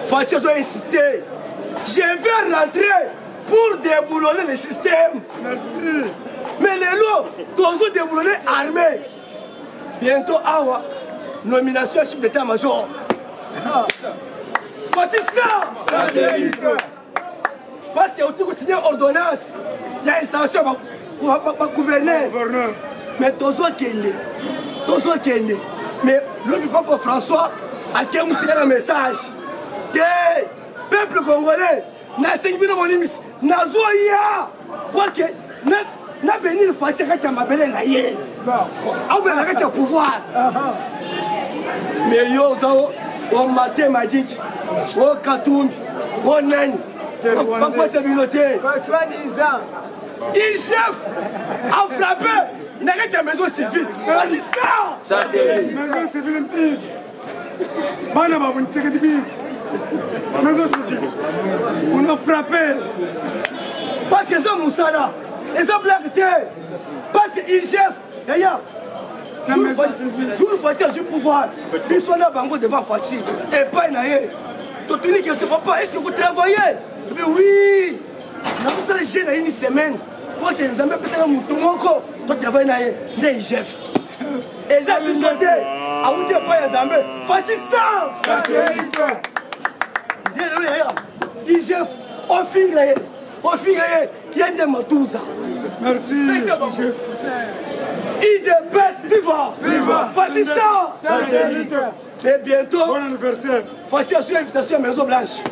[SPEAKER 2] Fatih a insisté. Je vais rentrer pour déboulonner le système. Merci. Mais les lots, toujours déboulonnés armés. bientôt awa nomination à chef d'état-major Fati ça parce que tu signé ordonnance il y a installation gouverneur mais tozo kende mais le papa François a qu'un un message que peuple congolais n'a pas de mon limite n'a zoya quoi que n'a béni le Fati quand ma belle na yé ah ben avec le pouvoir mais yo zao on maté majiji on katumbi on nani pourquoi c'est biloté il chef a frappé n'arrête la maison civile vas-y ça
[SPEAKER 1] maison civile pif bana ba vous tseke pif maison civile on a frappé
[SPEAKER 2] parce que ça Moussala et ça blague parce que il chef yaya jour Fati a du pouvoir ils sont là bango devant Fati et pas naé tout tuni que ce papa est-ce que vous travaillez mais oui na vous allez gêner une semaine pour que les amis puissent nous moko to travailler naé des chef et ça bisoté a vous dire pas les amis Fati ça satellite il chef au fin yende matuza
[SPEAKER 1] merci chef
[SPEAKER 2] IDPS viva Fati ça
[SPEAKER 1] satellite
[SPEAKER 2] et bientôt
[SPEAKER 1] bon anniversaire
[SPEAKER 2] Fati a su invitation à Maison Blanche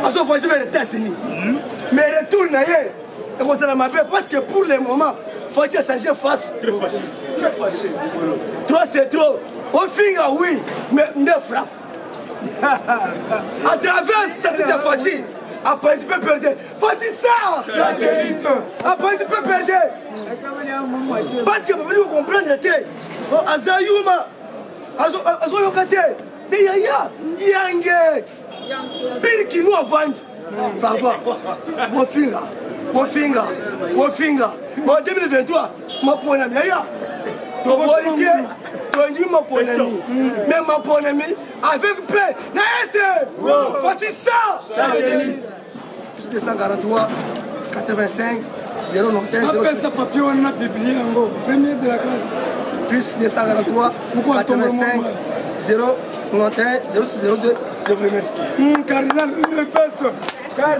[SPEAKER 2] parce que Fati va les États-Unis mais retour naé et vous allez m'appeler parce que pour le moment Fati a changé face très fâché trop c'est trop au fin oui mais ne frappe à travers cette petite Fati à participer perdre Fati ça
[SPEAKER 1] satellite
[SPEAKER 2] à participer perdre parce que vous comprendre Azayuma Azoyokate mais yaya yange pire qui nous a vendu ça va Wofinga en 2023 ma ponami yaya toboike tondi ma ponami mais ma ponami avec paix na est Fati ça satellite plus de 143 85 091
[SPEAKER 1] appelle ça papier on a publié en gros première de la classe
[SPEAKER 2] plus 243 85 091 0602 je vous remercie
[SPEAKER 1] cardinal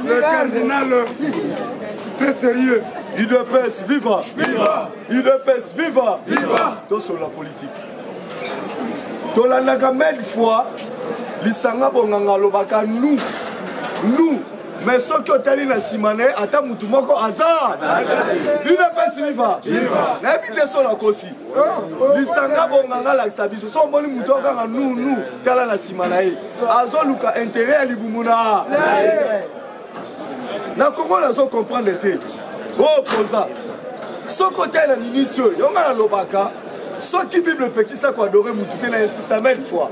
[SPEAKER 1] le cardinal très sérieux
[SPEAKER 4] UDPS viva UDPS viva tout sur la politique tolandaka mille fois lisanga bonganga lobaka nous mais soki otali na nsima na ye ata mutu moko aza UDPS viva nayebi te so nakosi lisanga bonganga alakisa biso so omoni mutu okanga nu tala na nsima na ye azoluka intere ya libumu na kongo nazokomprendre te opoza soki otali na miniti oyo yonga nalobaka soki bible epekisa koadore mutu te na insista mille fois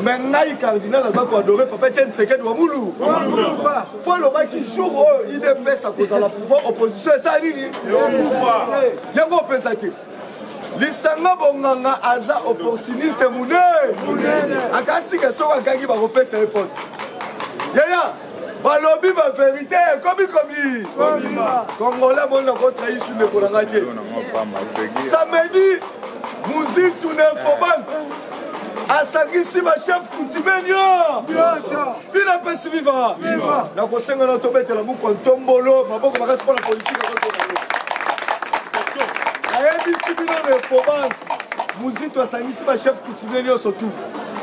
[SPEAKER 4] mais ngai cardinal aza koadore papa Etienne Tshisekedi wa mulu po alobaki jour oyo IDPS akozala pouvoir opposition eza nini yango opesa te lisanga bonganga aza opportuniste munene akasika soki akangi bakopesa ye poste yaya balobi bavérité ekomi congolais moni nakotrahi su ndeko na ngai te samedi muzitu na infobank asangisi bachef kutimenio UDPS viva nakosenga na tobetela moko ntombolo maboko makasi mpona politike ayebisi bino na infobank muzitu asangisi bachef kutime nyonso tu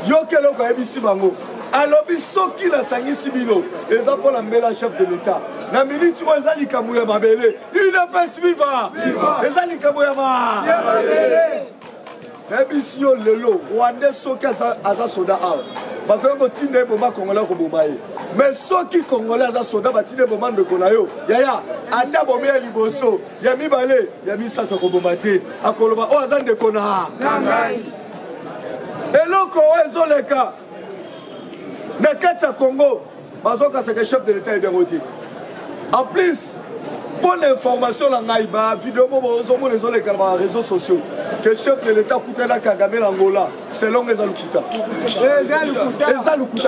[SPEAKER 4] yoki eloko ayebisi bango alobi soki nasangisi bino eza mpona mbela chef de l'état na miniti oyo eza likambo ya mabele UDPS viva eza likambo ya mabele nayebisi yo lelo rwandais soki aza soda awa bakoki kotinda ye boma congolais koboma ye mais soki congolais aza soda batinda eboma ndeko na yo yaya ata bomi ya liboso ya mibale ya misato akoboma te akoloba oyo aza ndeko na ngai eloko oyo ezoleka na kati ya congo bazokasaka chef de l'état ebiango te en plus pour l'information na ngai bavideo mo bozomona ezoleka na baréseaux sociaux que chef de l'état kutana Kagame na Angola selon eza lukuta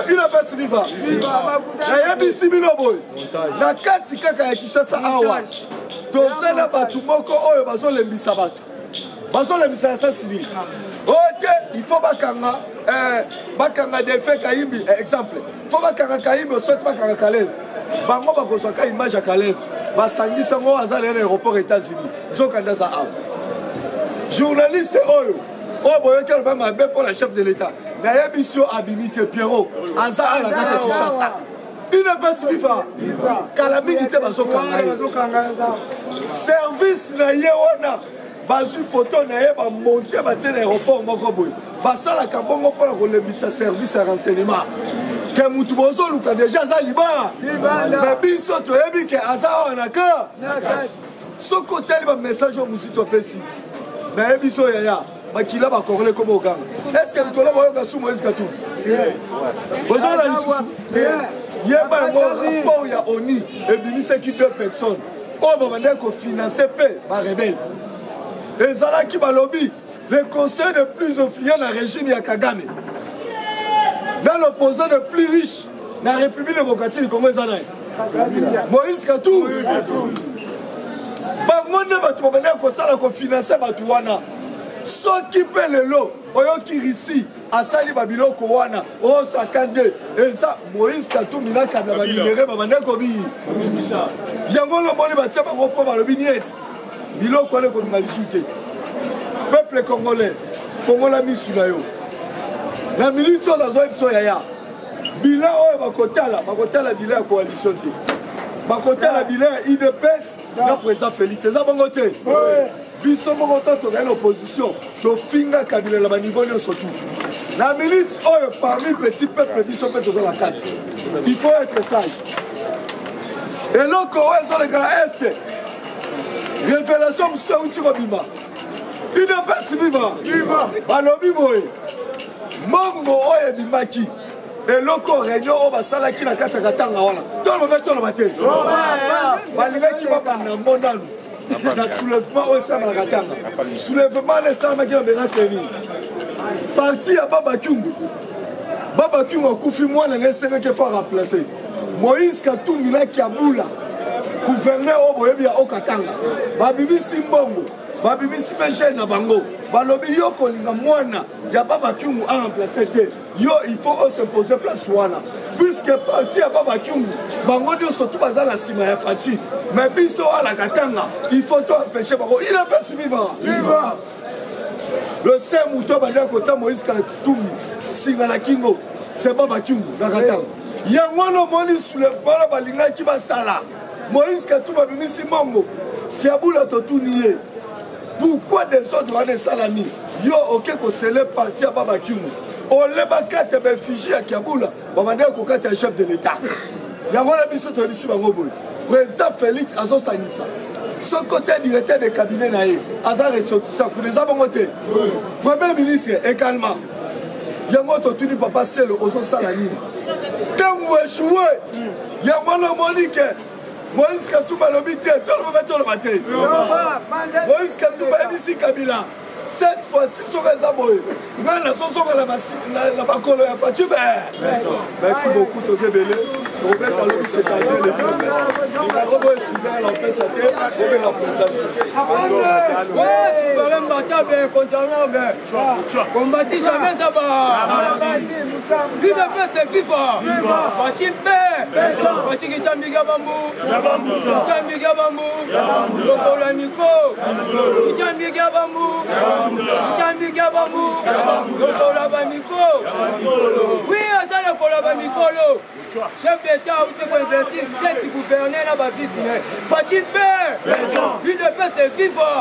[SPEAKER 4] UDPS viva nayebisi bino boye na kati kaka ya Kinshasa awa tozala bato moko oyo bazolembisa bato
[SPEAKER 5] bazolemisa ya sasili ote il faut bakanga defe Kayimbi exemple il faut bakanga Kayimbi osoki bakanga Kalev bango bakozwaka image ya Kalev basangisa ngo aza na aéroport États-Unis nzokanda za awa journaliste oyo boyoki aloba mabe mpo na chef de l'état nayebi si yo abimi te Pierrot aza ala kati ya Kinshasa une pesi viva kala mingi te bazokanga ye service na ye wana bazwi photo na ye bamonte batie na aéroport moko boye basalaka bongo mpona kolembisa service ya renseignement ke mutu bozoluka deja aza libaa me biso toyebi ke aza awa na ka soki otali bamessage oyo mosusu topesi nayebi so yaya bakila bakongole komo okanga estce likolo boyoka su Moïse Katumbi bozala lisusu yeba yango rapport ya ONU ebimisaki 2 personnes oyo babandaki kofinanse mpe barebele ezalaki balobi le conseil le plus influent na régime ya Kagame na l'opposant le plus riche na République démocratique du Congo eza naye Moïse Katumbi bango nde bato babandaki kosala kofinanse bato wana soki mpe lelo oyoki risi asali babiloko wana osakande eza Moïse Katumbi nakabla baminere babandaki kobii yango lomoni batia bango mpo balobi nieti biloko wana ekobima lisu te peuple congolais fongola misu na yo na minute oyo nazoyebi biso yaya bilan oyo bakotala bilan ya coalition te bakotala bilan ya UDPS na président Félix eza bongo te biso moko to tozali na opposition tofinga kabila na baniveau nyonso tu na minute oyo parmi petit peuple biso mpe toza na kati il faut être sage eloko oyo ezoleka na este révélation mosusu euti kobima UDPS viva balobi boye mbongo oyo ebimaki eloko réunion oyo basalaki na kati ya katanga wana toloba toloba te balingaki babanda mbondano na soulèvement oyo esamalaka tanga soulèvement wana esalamaki na benateni parti ya Baba Kyungu akufi mwana na esengaki efo remplace Moïse Katumbi na Kiabula gouverneur oyo boyebi ya okatanga babimisi mbongo babimisi mpe jeune na bango balobi yo kolinga mwana ya Baba Kyungu aremplace te yo il faut os'impose place wana puisque parti ya Baba Kyungu bango nyonso tu baza na nsima ya Faci mais biso alaka tanga il faut to empêcher bango il empêche vivre le seul mouton bandaki kota Moïse Katumbi singa na kingo c'est Baba Kyungu na katanga yango wana omoni soulèvement balingaki basala Moïse Katumbi abimisi mbongo Kiabula totuni ye pourquoi des autres wana esalami yo oke kosele parti ya Baba Kyungu oleba kate bafigie ya Kiabula babandaki kokata ya chef de l'état yango wana biso toyebisi bango boye président Félix azosangisa ce côté directeur de cabinet na ye aza ressortissant kuna eza bongo te premier ministre également yango totuni papa selo ozosala nini ntango echoué yango wana omoni ke Moïse Katumbi alobi te toloba te Moïse Katumbi ayebisi Kabila cette fois-ci soki eza boye ngai nazozonga na bakolo ya Faci merci beaucoup toza ebele tokobeta alobi c'est-à-dire le numéro boye excusez la opesa te obela
[SPEAKER 2] présage combattu jamais ça va UDPS c'est FIFA Faci Faci kitambiga bambu lokola niko kitambiga bambu lokola bamiko oui aza lokola bamikolo chef d'état outi koinvestir 7 gouverneurs na bavisi ne Faci UDPS c'est FIFA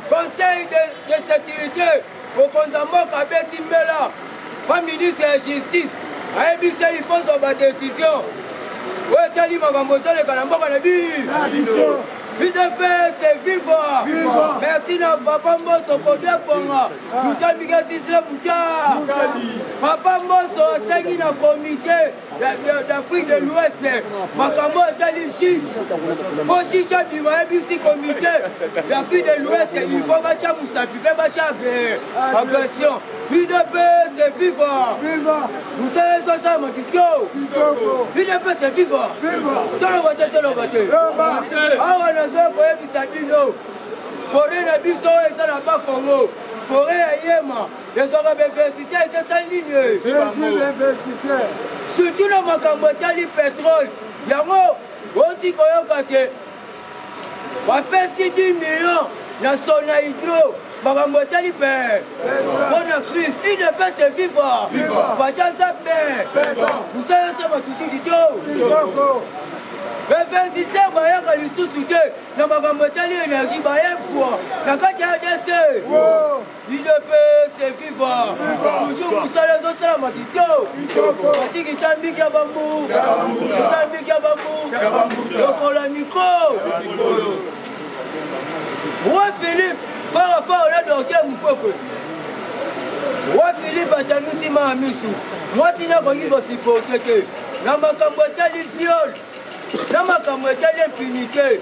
[SPEAKER 2] conseil de sécurité mokonzi mboka abeti mbela pa ministre ya justice ayebisi il faut zwa badécision oyo etali makambo ezoleka na mboka na biso UDPS viva merci na papa Mbosso Kodé Ponga lutambika sisile buta papa Mbosso asengi na comité d'Afrique de l'Ouest makambo etali juge po juge abima yebisi comité d'Afrique de l'Ouest il faut batya musapi mpe batya agression UDPS viva musala ezosala makiko UDPS viva toloba te awa nazoya koyebisa bino
[SPEAKER 1] forêt na biso eza na ba Congo forêt ya yema ezwaka bainvestisseur ezesa nini surtout na makambo etali pétrole yango oti koyoka te bapesi 10 millions na sona hydro makambo etali pe mpona crise il ne peut se vivre fatia nzambe mosala esa batusuki to bainvestisseur bayaka lisusu te na makambo etali énergie baye fois na kati ya ADC il ne peut se vivre toujours mosala ezosalama kitoko ati kitambiki ya bambu kitambiki ya bambu lokola mikro roi Philippe farafara ola docteur mupwepwe roi Philippe atangisi maa misu mwasi nakoki kosiporte te na makambo etali viol na makambo etali impunité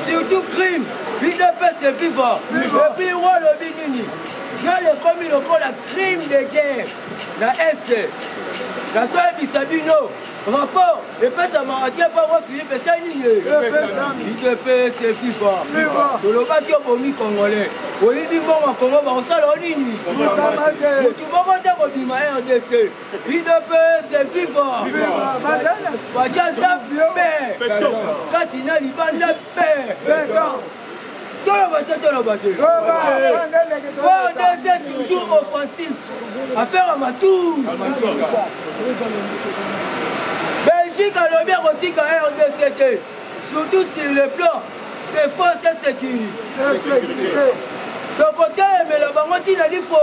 [SPEAKER 1] surtout crime il ne peut se vivre epuis roi lobi nini viol ekomi lokola crime de guerre na este nazoyebisa bino rapport epesamaka te pa roi Philippe esali nini il ne peut se vivre tolobaki obomi congolais oyibi mbongo ya Congo bakosala o nini motu moko te kobima RDC il ne peut se vivre fatia nzambe kati na libanda mpe toloba te RDC toujours offensif affaire ya matour Belgique alobi akotika RDC te surtout sur le plan défense et sécurité tokotelemela bango ntina lifo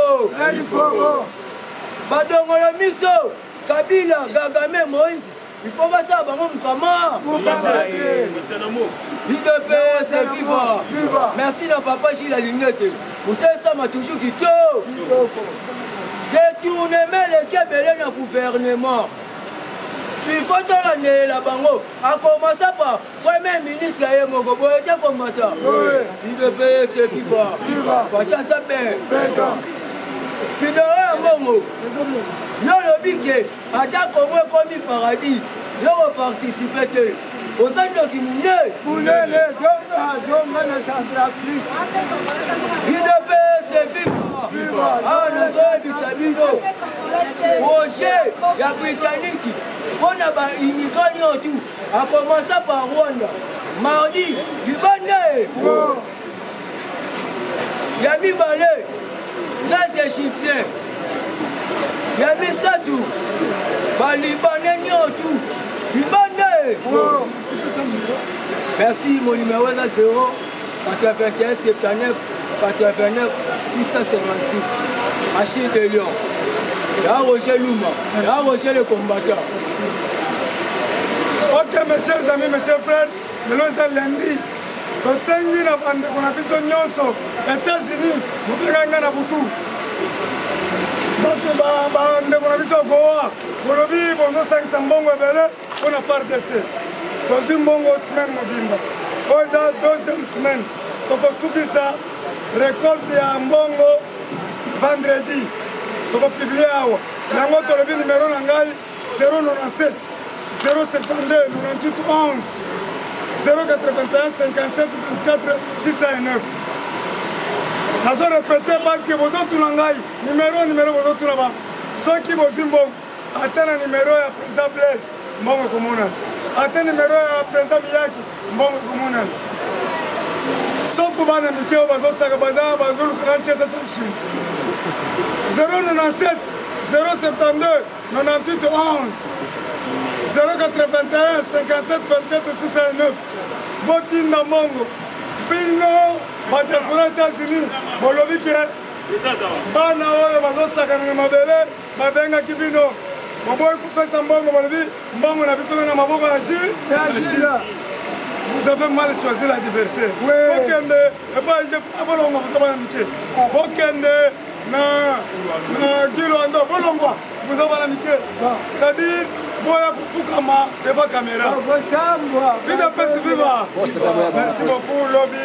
[SPEAKER 1] badongolo miso Kabila Kagame Moïse il faut basala bango mukama il ne peut se vivre merci na papa Gilles Alingete mosalesama toujours kitoko détournement leki ebele na gouvernement il faut tolandelela bango a commencer par premier ministre ya ye moko boye te komata il ne peut se vivre fatia sape fidore ya mbongo yo lobi ke ata Congo ekomi paradis yo koparticipe te oza ndoki munene il ne peut se vivre awa nazoyebisa bino projet ya britannique mpona baimmigrant nyonso a commencer par Rwanda mardi libanda ya mibale 13 égyptien ya misatu balibane nyonso libanda merci mon numéro eza 0 81 79 89 656 Achille de Lyon ya Roger Luma ya Roger le combattant.
[SPEAKER 5] Ok mes chers amis, mes chers frères, lelo eza lundi tosengi na bandeko na biso nyonso États-Unis mobenganga na butu bato bandeko na biso goa bolobi bozosangisa mbongo ebele mpona FARDC tozwi mbongo semaine mobimba oyo eza deuxième semaine tokosukisa récolte ya mbongo vendredi tokopublie awa yango tolobi numero na ngai 097 072 98 11 081 57 24 609 nazo répété parce que bozotuna ngai numero bozotuna ba soki bozwi mbongo ata na numero ya président Blaise mbongo ekomonana ata numero ya président Miyaki mbongo ekomonana sauf bana mike oyo bazosaka baza bazolukana ntiesa tashimi 097 072 98 11 081 57 24 609 botinda mbongo bino badiaspora États-Unis bolobi ke bana oyo bazosakana na mabele babengaki bino boboyi kopesa mbongo bolobi mbongo na biso na maboko ya Gilles. Vous avez mal choisi l'adversaire. Bokende abolongo bozobana mike bokende na Gilwando bolongwa bozobana mike c'est-à-dire boya kufukama devant caméra vida pesi viva. Merci beaucoup Lobby